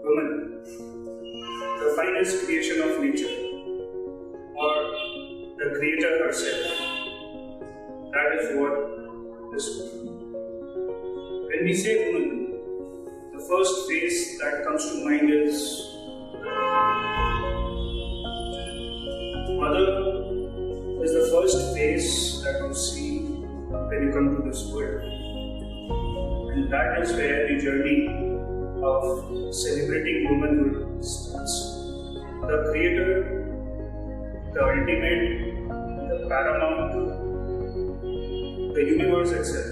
woman, the finest creation of nature, or the Creator herself. That is what is woman. When we say woman, the first face that comes to mind is mother is the first face that you see when you come to this world. And that is where the journey of celebrating womanhood starts. The Creator, the ultimate, the paramount, the universe itself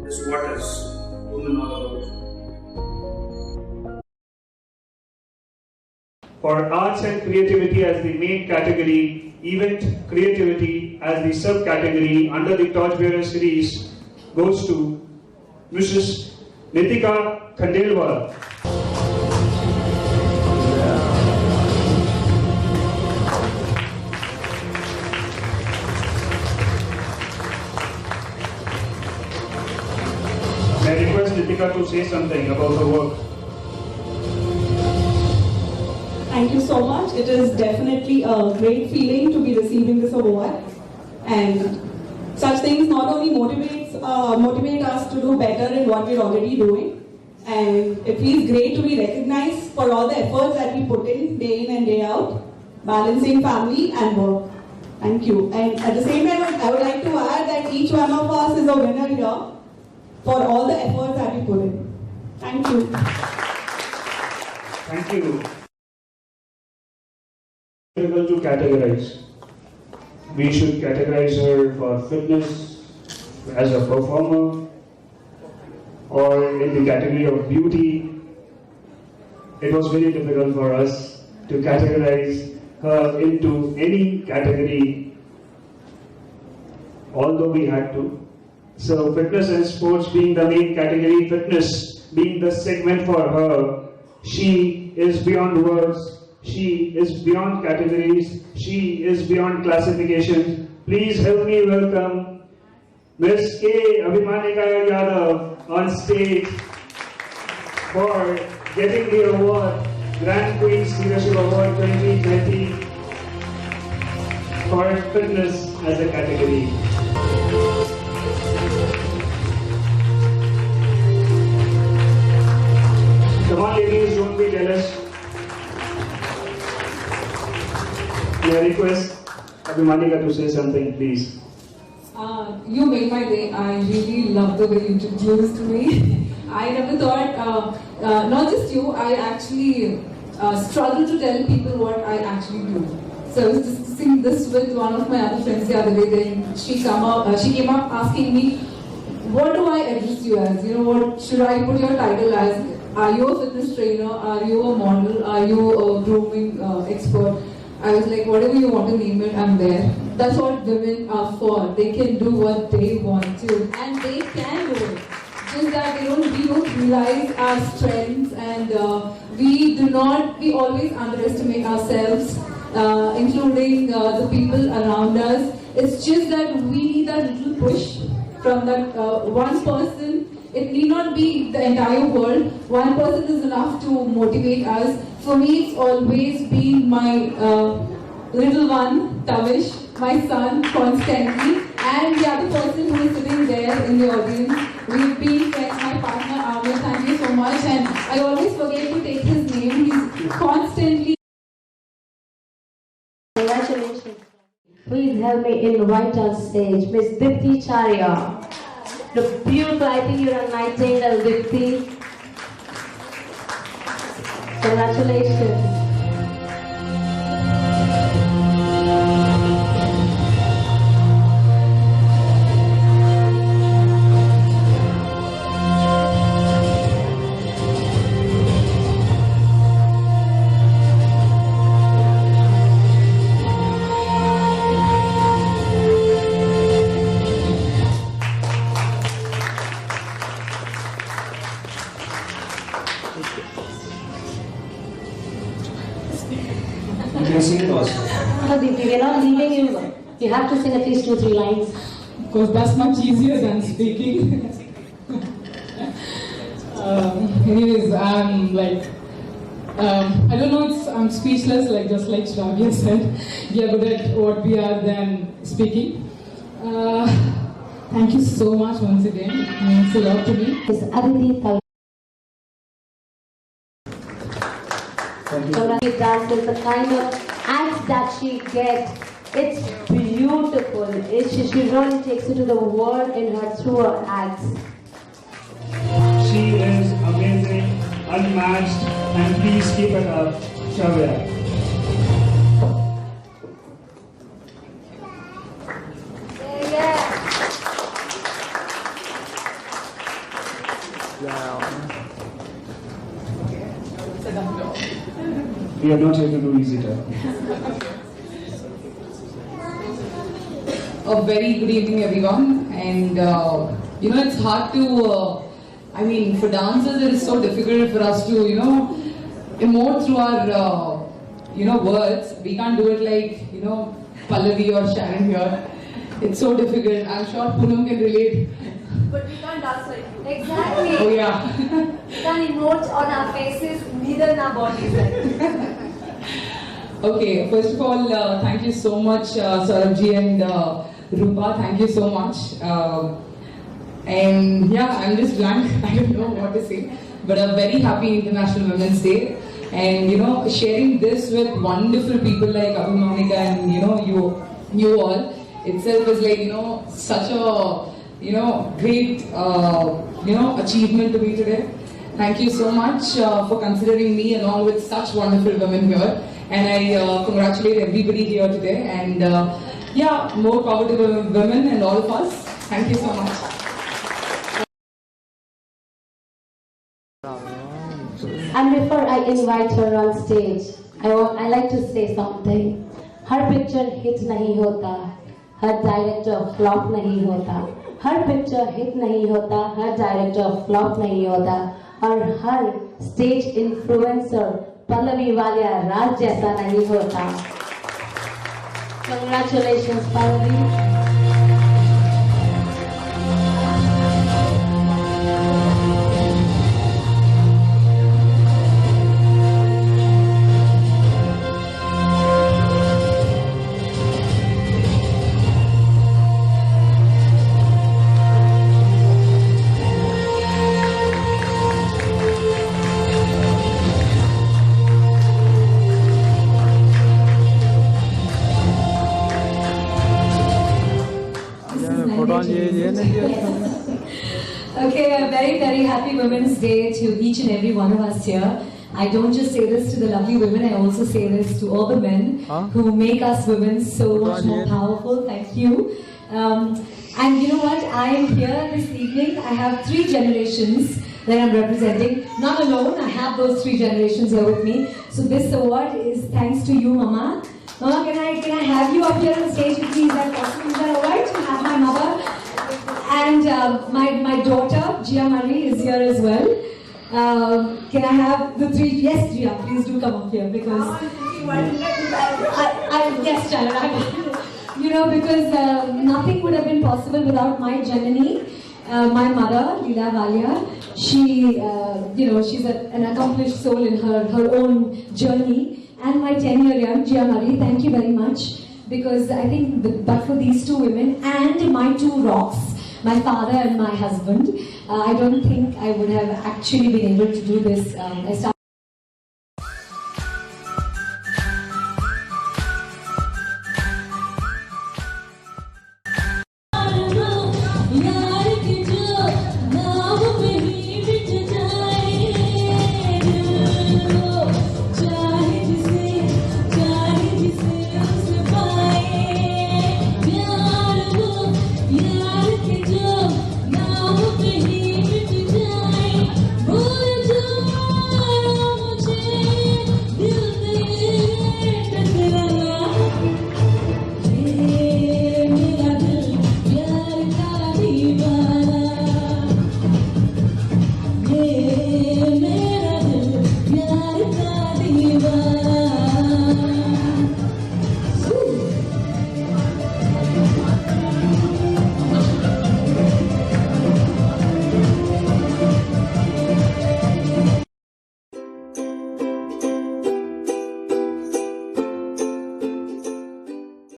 is what is woman all about. For arts and creativity as the main category, event creativity as the subcategory under the Torchbearer series goes to Mrs. Nitika Khandelwal. I request Nitika to say something about her work. Thank you so much. It is definitely a great feeling to be receiving this award, and such things not only motivate us to do better in what we're already doing, and it feels great to be recognized for all the efforts that we put in day and day out, balancing family and work. Thank you. And at the same time, I would like to add that each one of us is a winner here for all the efforts that we put in. Thank you. Thank you. Difficult to categorize. We should categorize her for fitness, as a performer, or in the category of beauty. It was very difficult for us to categorize her into any category, although we had to. So fitness and sports being the main category, fitness being the segment for her, she is beyond words. She is beyond categories. She is beyond classification. Please help me welcome Ms. K. Abhimanika Yadav on stage for getting the award, Grand Queen's Leadership Award 2020 for fitness as a category. Come on, ladies, don't be jealous. May I request Abhimanika to say something, please? You made my day. I really love the way you introduced me. I never thought, not just you, I actually struggle to tell people what I actually do. So I was discussing this with one of my other friends the other day. Then she came up asking me, what do I address you as? You know, what should I put your title as? Are you a fitness trainer? Are you a model? Are you a grooming expert? I was like, whatever you want to name it, I'm there. That's what women are for. They can do what they want to, and they can do it. Just that we don't realize our strengths, and we always underestimate ourselves, including the people around us. It's just that we need that little push from that one person. It need not be the entire world. One person is enough to motivate us. For me, it's always been my little one, Tavish, my son, constantly, and the other person who is sitting there in the audience. We've been friends, my partner, Amir. Thank you so much. And I always forget to take his name. He's constantly. Congratulations. Please help me invite on stage Miss Dipti Charya. The beautiful, I think you're a nightingale, Dipti. Congratulations. You can sing it also. No, Dipti, we're not leaving you. You have to sing at least 2-3 lines. Because that's much easier than speaking. Anyways, I'm like I don't know, I'm speechless, just like Shravya said. We are good at what we are than speaking. Thank you so much once again. It means a lot to me. Is Aditi Tal. Thank you. She dances, the kind of acts that she gets, it's beautiful. She really takes you to the world in her through her acts. She is amazing, unmatched, and please keep it up, Shravya. We are not here to do easy talk. A very good evening, everyone. And it's hard to. For dancers, it is so difficult for us to, emote through our, words. We can't do it like, Pallavi or Sharon here. It's so difficult. I'm sure Poonam can relate. But we can't dance like you. Exactly. Oh yeah. We can't emote on our faces, neither in our bodies. Okay, first of all, thank you so much, Saurabh and Rupa. Thank you so much. And yeah, I'm just blank. I don't know what to say. But a very happy International Women's Day. And sharing this with wonderful people like Abhimanika and you all itself is like such a great achievement to me today. Thank you so much for considering me along with such wonderful women here. And I congratulate everybody here today. And more power to the women and all of us. Thank you so much. And before I invite her on stage, I like to say something. Her picture hit nahi hota, her director flop nahi hota. Her picture hit nahi hota, her director flop nahi hota. और her stage influencer Pallavi Walia राज जैसा नहीं होता. Congratulations, Pallavi. Okay, a very, very happy Women's Day to each and every one of us here. I don't just say this to the lovely women, I also say this to all the men who make us women so much more powerful. Thank you. And you know what? I am here this evening. I have 3 generations that I'm representing. Not alone, I have those 3 generations here with me. So this award is thanks to you, Mama. Mama, can I have you up here on stage with me? Is that possible? Is that alright to have my mother? And my daughter, Gia Marie, is here as well. Can I have the 3? Yes, Gia, please do come up here because yes, Chandra. Because nothing would have been possible without my Janani, my mother, Leela Walia. She, she's an accomplished soul in her own journey. And my 10-year young, Gia Marie, thank you very much. Because I think, but for these 2 women and my 2 rocks, my father and my husband, I don't think I would have actually been able to do this. I started